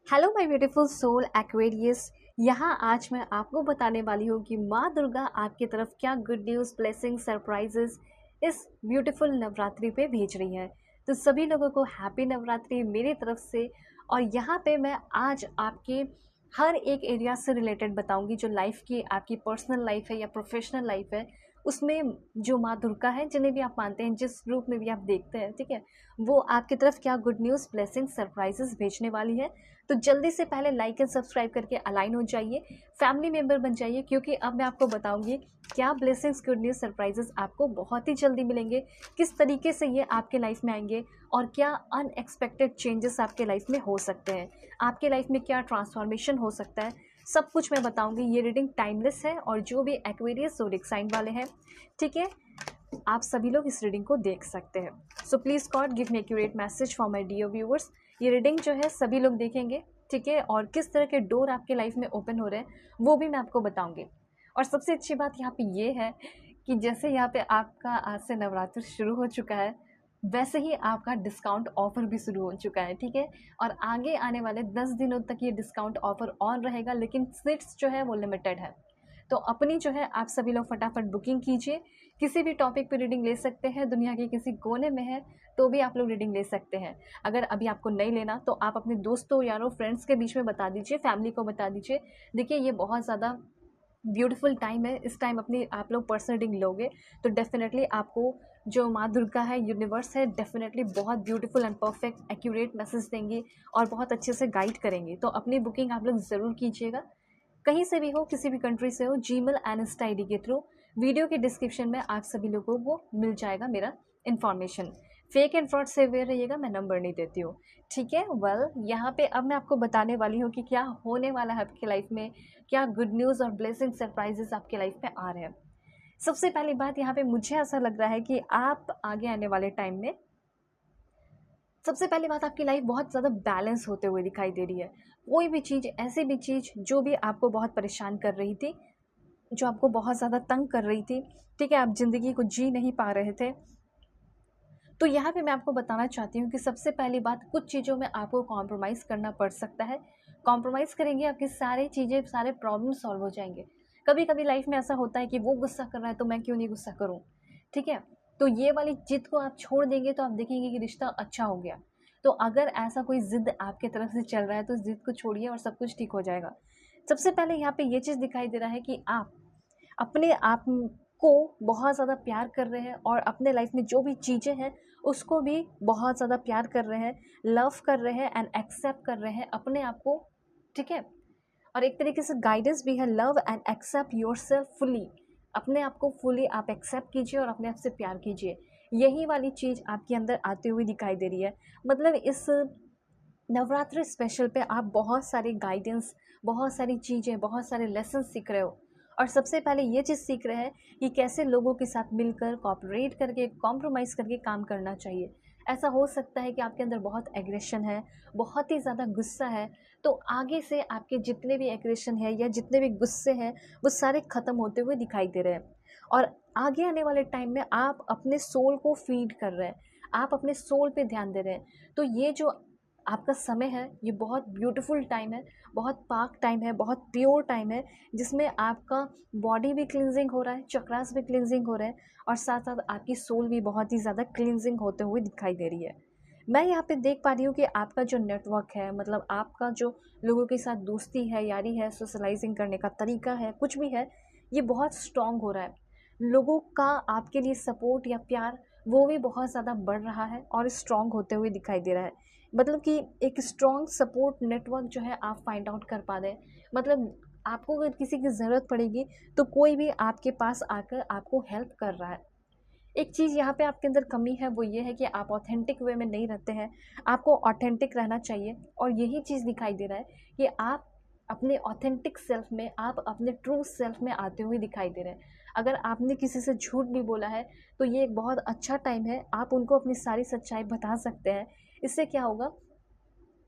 Hello my beautiful soul Aquarius. यहाँ आज मैं आपको बताने वाली हूँ कि माँ दुर्गा आपकी तरफ क्या गुड न्यूज़, ब्लेसिंग, सरप्राइजेस इस ब्यूटीफुल नवरात्रि पे भेज रही है। तो सभी लोगों को हैप्पी नवरात्रि मेरी तरफ से। और यहाँ पे मैं आज आपके हर एक एरिया से रिलेटेड बताऊंगी, जो लाइफ की आपकी पर्सनल लाइफ है या प्रोफेशनल लाइफ है, उसमें जो माँ दुर्गा है, जिन्हें भी आप मानते हैं, जिस रूप में भी आप देखते हैं, ठीक है, वो आपकी तरफ क्या गुड न्यूज़, ब्लेसिंग, सरप्राइजेस भेजने वाली है। तो जल्दी से पहले लाइक एंड सब्सक्राइब करके अलाइन हो जाइए, फैमिली मेंबर बन जाइए, क्योंकि अब मैं आपको बताऊंगी क्या ब्लेसिंग्स, गुड न्यूज़, सरप्राइजेस आपको बहुत ही जल्दी मिलेंगे, किस तरीके से ये आपके लाइफ में आएंगे और क्या अनएक्सपेक्टेड चेंजेस आपके लाइफ में हो सकते हैं, आपके लाइफ में क्या ट्रांसफॉर्मेशन हो सकता है, सब कुछ मैं बताऊंगी। ये रीडिंग टाइमलेस है और जो भी एक्वेरियस ज़ोडिक साइन वाले हैं, ठीक है, आप सभी लोग इस रीडिंग को देख सकते हैं। So please God give me accurate message for my dear viewers. ये रीडिंग जो है सभी लोग देखेंगे, ठीक है, और किस तरह के डोर आपके लाइफ में ओपन हो रहे हैं वो भी मैं आपको बताऊंगी। और सबसे अच्छी बात यहाँ पे ये है कि जैसे यहाँ पे आपका आज से नवरात्र शुरू हो चुका है, वैसे ही आपका डिस्काउंट ऑफर भी शुरू हो चुका है, ठीक है। और आगे आने वाले 10 दिनों तक ये डिस्काउंट ऑफर ऑन रहेगा, लेकिन सीट्स जो है वो लिमिटेड है। तो अपनी जो है आप सभी लोग फटाफट बुकिंग कीजिए। किसी भी टॉपिक पर रीडिंग ले सकते हैं, दुनिया के किसी कोने में है तो भी आप लोग रीडिंग ले सकते हैं। अगर अभी आपको नहीं लेना तो आप अपने दोस्तों, यारों, फ्रेंड्स के बीच में बता दीजिए, फैमिली को बता दीजिए। देखिए, ये बहुत ज़्यादा ब्यूटीफुल टाइम है। इस टाइम अपनी आप लोग पर्सनल रीडिंग लोगे तो डेफिनेटली आपको जो माँ दुर्गा है, यूनिवर्स है, डेफिनेटली बहुत beautiful and perfect accurate message देंगी और बहुत अच्छे से गाइड करेंगी। तो अपनी बुकिंग आप लोग ज़रूर कीजिएगा, कहीं से भी हो, किसी भी कंट्री से हो, जीमेल एंड इंस्टा आईडी के थ्रू। वीडियो के डिस्क्रिप्शन में आप सभी लोगों को मिल जाएगा मेरा इन्फॉर्मेशन। फेक एंड फ्रॉड से अवेयर रहिएगा, मैं नंबर नहीं देती हूँ, ठीक है। वेल, यहाँ पे अब मैं आपको बताने वाली हूँ कि क्या होने वाला है आपकी लाइफ में, क्या गुड न्यूज़ और ब्लेसिंग सरप्राइजेस आपके लाइफ में आ रहे हैं। सबसे पहली बात, यहाँ पे मुझे ऐसा लग रहा है कि आप आगे आने वाले टाइम में, सबसे पहली बात, आपकी लाइफ बहुत ज़्यादा बैलेंस होते हुए दिखाई दे रही है। कोई भी चीज़, ऐसी भी चीज़ जो भी आपको बहुत परेशान कर रही थी, जो आपको बहुत ज़्यादा तंग कर रही थी, ठीक है, आप ज़िंदगी को जी नहीं पा रहे थे, तो यहाँ पे मैं आपको बताना चाहती हूँ कि सबसे पहली बात, कुछ चीज़ों में आपको कॉम्प्रोमाइज़ करना पड़ सकता है। कॉम्प्रोमाइज़ करेंगे, आपकी सारी चीज़ें, सारे प्रॉब्लम सॉल्व हो जाएंगे। कभी कभी लाइफ में ऐसा होता है कि वो गुस्सा कर रहा है तो मैं क्यों नहीं गुस्सा करूँ, ठीक है। तो ये वाली जिद को आप छोड़ देंगे तो आप देखेंगे कि रिश्ता अच्छा हो गया। तो अगर ऐसा कोई जिद आपके तरफ से चल रहा है तो जिद को छोड़िए और सब कुछ ठीक हो जाएगा। सबसे पहले यहाँ पे ये चीज़ दिखाई दे रहा है कि आप अपने आप को बहुत ज़्यादा प्यार कर रहे हैं और अपने लाइफ में जो भी चीज़ें हैं उसको भी बहुत ज़्यादा प्यार कर रहे हैं, लव कर रहे हैं एंड एक्सेप्ट कर रहे हैं अपने आप को, ठीक है। और एक तरीके से गाइडेंस भी है, love and accept yourself fully. अपने आप को फुली आप एक्सेप्ट कीजिए और अपने आप से प्यार कीजिए। यही वाली चीज़ आपके अंदर आती हुई दिखाई दे रही है। मतलब इस नवरात्रि स्पेशल पे आप बहुत सारी गाइडेंस, बहुत सारी चीज़ें, बहुत सारे लेसन सीख रहे हो। और सबसे पहले ये चीज़ सीख रहे हैं कि कैसे लोगों के साथ मिलकर, कॉपरेट करके, कॉम्प्रोमाइज़ करके काम करना चाहिए। ऐसा हो सकता है कि आपके अंदर बहुत एग्रेशन है, बहुत ही ज़्यादा गुस्सा है, तो आगे से आपके जितने भी एग्रेशन है या जितने भी गुस्से हैं वो सारे ख़त्म होते हुए दिखाई दे रहे हैं। और आगे आने वाले टाइम में आप अपने सोल को फीड कर रहे हैं, आप अपने सोल पे ध्यान दे रहे हैं। तो ये जो आपका समय है, ये बहुत ब्यूटीफुल टाइम है, बहुत पाक टाइम है, बहुत प्योर टाइम है, जिसमें आपका बॉडी भी क्लिनजिंग हो रहा है, चक्रास भी क्लिनजिंग हो रहे हैं, और साथ साथ आपकी सोल भी बहुत ही ज़्यादा क्लिनजिंग होते हुए दिखाई दे रही है। मैं यहाँ पे देख पा रही हूँ कि आपका जो नेटवर्क है, मतलब आपका जो लोगों के साथ दोस्ती है, यारी है, सोशलाइजिंग करने का तरीका है, कुछ भी है, ये बहुत स्ट्रॉन्ग हो रहा है। लोगों का आपके लिए सपोर्ट या प्यार, वो भी बहुत ज़्यादा बढ़ रहा है और स्ट्रॉन्ग होते हुए दिखाई दे रहा है। मतलब कि एक स्ट्रॉन्ग सपोर्ट नेटवर्क जो है आप फाइंड आउट कर पा रहे हैं। मतलब आपको अगर किसी की ज़रूरत पड़ेगी तो कोई भी आपके पास आकर आपको हेल्प कर रहा है। एक चीज़ यहाँ पे आपके अंदर कमी है, वो ये है कि आप ऑथेंटिक वे में नहीं रहते हैं। आपको ऑथेंटिक रहना चाहिए और यही चीज़ दिखाई दे रहा है कि आप अपने ऑथेंटिक सेल्फ में, आप अपने ट्रू सेल्फ में आते हुए दिखाई दे रहे हैं। अगर आपने किसी से झूठ भी बोला है तो ये एक बहुत अच्छा टाइम है, आप उनको अपनी सारी सच्चाई बता सकते हैं। इससे क्या होगा,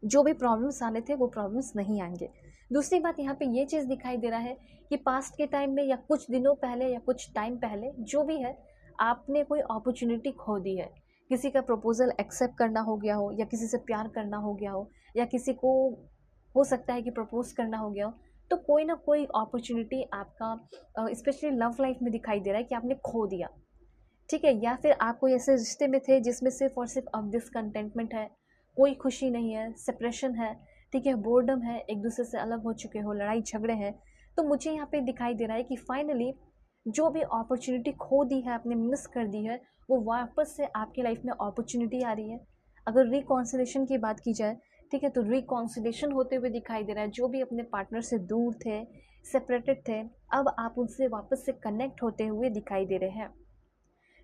जो भी प्रॉब्लम्स आने थे वो प्रॉब्लम्स नहीं आएंगे। दूसरी बात, यहाँ पे ये चीज़ दिखाई दे रहा है कि पास्ट के टाइम में या कुछ दिनों पहले या कुछ टाइम पहले, जो भी है, आपने कोई अपॉर्चुनिटी खो दी है। किसी का प्रपोजल एक्सेप्ट करना हो गया हो, या किसी से प्यार करना हो गया हो, या किसी को हो सकता है कि प्रपोज करना हो गया हो। तो कोई ना कोई अपॉर्चुनिटी आपका स्पेशली लव लाइफ में दिखाई दे रहा है कि आपने खो दिया, ठीक है। या फिर आप कोई ऐसे रिश्ते में थे जिसमें सिर्फ और सिर्फ अब डिसकंटेंटमेंट है, कोई खुशी नहीं है, सेपरेशन है, ठीक है, बोर्डम है, एक दूसरे से अलग हो चुके हो, लड़ाई झगड़े हैं। तो मुझे यहाँ पे दिखाई दे रहा है कि फाइनली जो भी अपॉर्चुनिटी खो दी है, आपने मिस कर दी है, वो वापस से आपकी लाइफ में अपॉर्चुनिटी आ रही है। अगर रिकॉन्सिलेशन की बात की जाए, ठीक है, तो रिकॉन्सिलेशन होते हुए दिखाई दे रहा है। जो भी अपने पार्टनर से दूर थे, सेपरेटेड थे, अब आप उनसे वापस से कनेक्ट होते हुए दिखाई दे रहे हैं,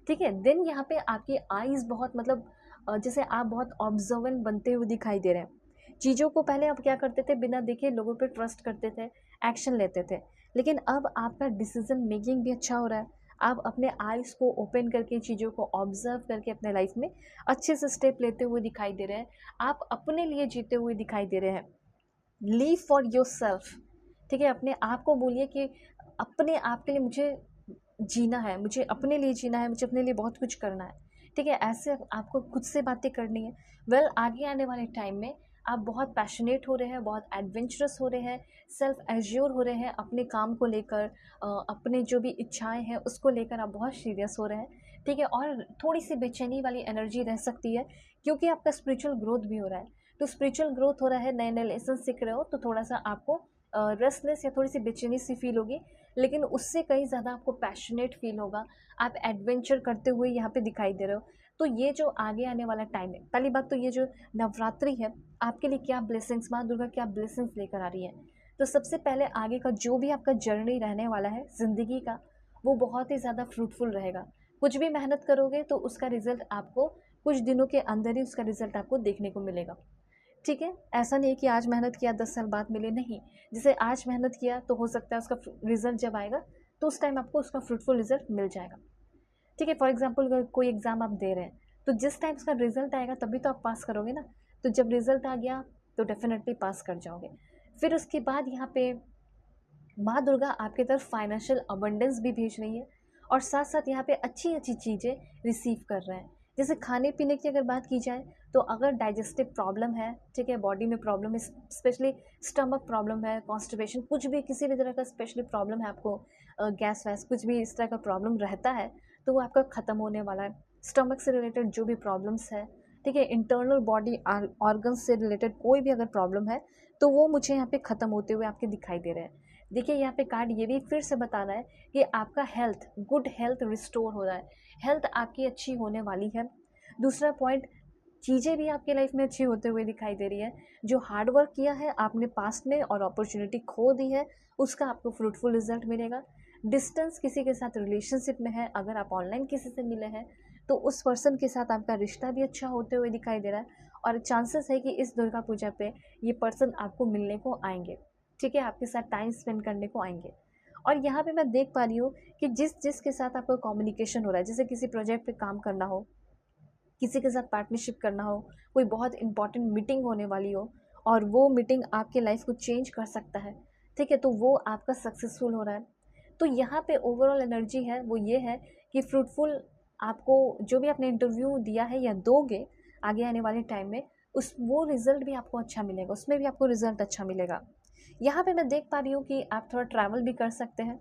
ठीक है। देन यहाँ पे आपकी आईज बहुत मतलब जैसे आप बहुत ऑब्जर्वेंट बनते हुए दिखाई दे रहे हैं। चीज़ों को पहले आप क्या करते थे, बिना देखे लोगों पे ट्रस्ट करते थे, एक्शन लेते थे, लेकिन अब आपका डिसीजन मेकिंग भी अच्छा हो रहा है। आप अपने आईज को ओपन करके चीज़ों को ऑब्जर्व करके अपने लाइफ में अच्छे से स्टेप लेते हुए दिखाई दे रहे हैं। आप अपने लिए जीते हुए दिखाई दे रहे हैं। लीव फॉर योर सेल्फ, ठीक है। अपने आप को बोलिए कि अपने आप के लिए मुझे जीना है, मुझे अपने लिए जीना है, मुझे अपने लिए बहुत कुछ करना है, ठीक है। ऐसे आपको खुद से बातें करनी है। वेल आगे आने वाले टाइम में आप बहुत पैशनेट हो रहे हैं, बहुत एडवेंचरस हो रहे हैं, सेल्फ एश्योर हो रहे हैं अपने काम को लेकर, अपने जो भी इच्छाएं हैं उसको लेकर आप बहुत सीरियस हो रहे हैं, ठीक है। और थोड़ी सी बेचैनी वाली एनर्जी रह सकती है क्योंकि आपका स्पिरिचुअल ग्रोथ भी हो रहा है। तो स्पिरिचुअल ग्रोथ हो रहा है, नए नए लेसन सीख रहे हो, तो थोड़ा सा आपको रेस्टलेस या थोड़ी सी बेचैनी सी फील होगी, लेकिन उससे कहीं ज़्यादा आपको पैशनेट फील होगा। आप एडवेंचर करते हुए यहाँ पे दिखाई दे रहे हो। तो ये जो आगे आने वाला टाइम है, पहली बात तो ये जो नवरात्रि है आपके लिए क्या ब्लेसिंग्स, माँ दुर्गा क्या ब्लेसिंग्स लेकर आ रही है। तो सबसे पहले आगे का जो भी आपका जर्नी रहने वाला है ज़िंदगी का, वो बहुत ही ज़्यादा फ्रूटफुल रहेगा। कुछ भी मेहनत करोगे तो उसका रिजल्ट आपको कुछ दिनों के अंदर ही उसका रिजल्ट आपको देखने को मिलेगा, ठीक है। ऐसा नहीं है कि आज मेहनत किया 10 साल बाद मिले, नहीं। जैसे आज मेहनत किया तो हो सकता है उसका रिजल्ट जब आएगा तो उस टाइम आपको उसका फ्रूटफुल रिजल्ट मिल जाएगा, ठीक है। फॉर एग्जाम्पल अगर कोई एग्ज़ाम आप दे रहे हैं तो जिस टाइम उसका रिजल्ट आएगा तभी तो आप पास करोगे ना। तो जब रिजल्ट आ गया तो डेफिनेटली पास कर जाओगे। फिर उसके बाद यहाँ पे माँ दुर्गा आपकी तरफ फाइनेंशियल अबंडेंस भी भेज रही है, और साथ साथ यहाँ पे अच्छी अच्छी चीज़ें रिसीव कर रहे हैं। जैसे खाने पीने की अगर बात की जाए तो अगर डाइजेस्टिव प्रॉब्लम है, ठीक है, बॉडी में प्रॉब्लम है, स्पेशली स्टमक प्रॉब्लम है, कॉन्स्टिपेशन, कुछ भी किसी भी तरह का स्पेशली प्रॉब्लम है आपको, गैस वैस कुछ भी इस तरह का प्रॉब्लम रहता है तो वो आपका ख़त्म होने वाला है। स्टमक से रिलेटेड जो भी प्रॉब्लम्स है, ठीक है, इंटरनल बॉडी ऑर्गन्स से रिलेटेड कोई भी अगर प्रॉब्लम है तो वो मुझे यहाँ पे ख़त्म होते हुए आपके दिखाई दे रहे हैं। देखिए यहाँ पे कार्ड ये भी फिर से बता रहा है कि आपका हेल्थ, गुड हेल्थ रिस्टोर हो रहा है, हेल्थ आपकी अच्छी होने वाली है। दूसरा पॉइंट, चीज़ें भी आपकी लाइफ में अच्छी होते हुए दिखाई दे रही है। जो हार्ड वर्क किया है आपने पास्ट में और अपॉर्चुनिटी खो दी है, उसका आपको फ्रूटफुल रिजल्ट मिलेगा। डिस्टेंस किसी के साथ रिलेशनशिप में है, अगर आप ऑनलाइन किसी से मिले हैं तो उस पर्सन के साथ आपका रिश्ता भी अच्छा होते हुए दिखाई दे रहा है, और चांसेस है कि इस दुर्गा पूजा पे ये पर्सन आपको मिलने को आएंगे, ठीक है, आपके साथ टाइम स्पेंड करने को आएंगे। और यहाँ पे मैं देख पा रही हूँ कि जिस जिसके साथ आपका कम्युनिकेशन हो रहा है, जैसे किसी प्रोजेक्ट पे काम करना हो, किसी के साथ पार्टनरशिप करना हो, कोई बहुत इंपॉर्टेंट मीटिंग होने वाली हो और वो मीटिंग आपके लाइफ को चेंज कर सकता है, ठीक है, तो वो आपका सक्सेसफुल हो रहा है। तो यहाँ पे ओवरऑल एनर्जी है वो ये है कि फ्रूटफुल, आपको जो भी आपने इंटरव्यू दिया है या दोगे आगे आने वाले टाइम में, उस वो रिज़ल्ट भी आपको अच्छा मिलेगा, उसमें भी आपको रिज़ल्ट अच्छा मिलेगा। यहाँ पे मैं देख पा रही हूँ कि आप थोड़ा ट्रैवल भी कर सकते हैं,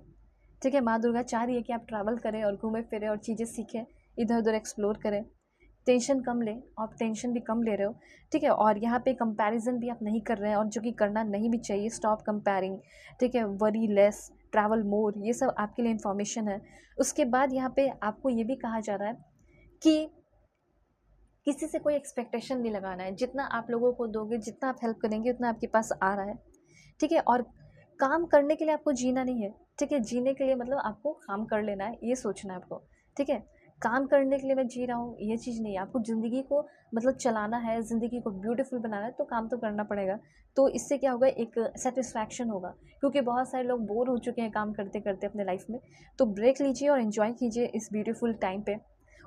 ठीक है। माँ दुर्गा चाह रही है कि आप ट्रैवल करें और घूमें फिरें और चीज़ें सीखें, इधर उधर एक्सप्लोर करें, टेंशन कम लें। आप टेंशन भी कम ले रहे हो, ठीक है। और यहाँ पे कंपैरिजन भी आप नहीं कर रहे हैं, और जो कि करना नहीं भी चाहिए, स्टॉप कंपेयरिंग, ठीक है। वरी लेस, ट्रैवल मोर, ये सब आपके लिए इन्फॉर्मेशन है। उसके बाद यहाँ पे आपको ये भी कहा जा रहा है कि किसी से कोई एक्सपेक्टेशन नहीं लगाना है, जितना आप लोगों को दोगे, जितना आप हेल्प करेंगे, उतना आपके पास आ रहा है, ठीक है। और काम करने के लिए आपको जीना नहीं है, ठीक है, जीने के लिए मतलब आपको काम कर लेना है, ये सोचना है आपको, ठीक है। काम करने के लिए मैं जी रहा हूँ ये चीज़ नहीं है, आपको ज़िंदगी को मतलब चलाना है, ज़िंदगी को ब्यूटीफुल बनाना है, तो काम तो करना पड़ेगा। तो इससे क्या होगा, एक सेटिस्फैक्शन होगा, क्योंकि बहुत सारे लोग बोर हो चुके हैं काम करते करते अपने लाइफ में। तो ब्रेक लीजिए और इन्जॉय कीजिए इस ब्यूटीफुल टाइम पे।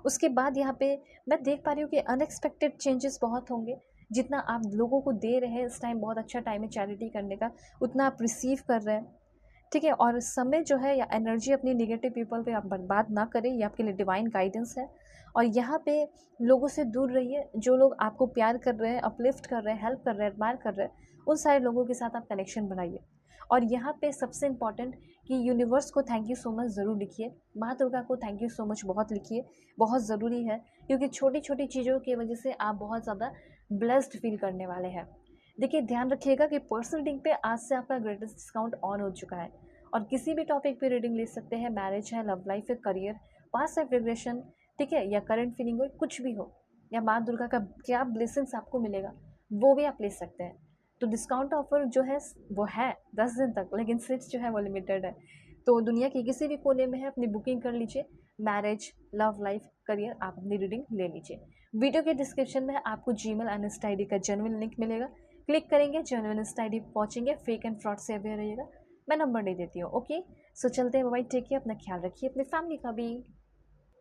उसके बाद यहाँ पे मैं देख पा रही हूँ कि अनएक्सपेक्टेड चेंजेस बहुत होंगे। जितना आप लोगों को दे रहे हैं, इस टाइम बहुत अच्छा टाइम है चैरिटी करने का, उतना आप रिसीव कर रहे हैं, ठीक है। और समय जो है या एनर्जी अपनी निगेटिव पीपल पे आप बर्बाद ना करें, ये आपके लिए डिवाइन गाइडेंस है। और यहाँ पे लोगों से दूर रहिए, जो लोग आपको प्यार कर रहे हैं, अपलिफ्ट कर रहे हैं, हेल्प कर रहे हैं, एडमायर कर रहे हैं, उन सारे लोगों के साथ आप कनेक्शन बनाइए। और यहाँ पे सबसे इम्पॉर्टेंट कि यूनिवर्स को थैंक यू सो मच ज़रूर लिखिए, माँ दुर्गा को थैंक यू सो मच बहुत लिखिए, बहुत ज़रूरी है, क्योंकि छोटी छोटी चीज़ों की वजह से आप बहुत ज़्यादा ब्लेस्ड फील करने वाले हैं। देखिए ध्यान रखिएगा कि पर्सनल रीडिंग पे आज से आपका ग्रेटेस्ट डिस्काउंट ऑन हो चुका है, और किसी भी टॉपिक पे रीडिंग ले सकते हैं, मैरिज है, लव लाइफ है, करियर, पास्ट लाइफ रिग्रेशन, ठीक है, या करंट फीलिंग हो, कुछ भी हो, या माँ दुर्गा का क्या ब्लेसिंग्स आपको मिलेगा वो भी आप ले सकते हैं। तो डिस्काउंट ऑफर जो है वो है 10 दिन तक, लेकिन सीट्स जो है वो लिमिटेड है। तो दुनिया के किसी भी कोने में है, अपनी बुकिंग कर लीजिए। मैरिज, लव लाइफ, करियर, आप अपनी रीडिंग ले लीजिए। वीडियो के डिस्क्रिप्शन में आपको जीमेल एंड इंस्टा आईडी का जेन्युइन लिंक मिलेगा, क्लिक करेंगे, जेन्युइन इंस्टा आईडी पहुँचेंगे, फेक एंड फ्रॉड से अवेयर रहिएगा। मैं नंबर दे देती हूँ। ओके, सो चलते हैं, बाय, टेक केयर, अपना ख्याल रखिए, अपनी फैमिली का भी।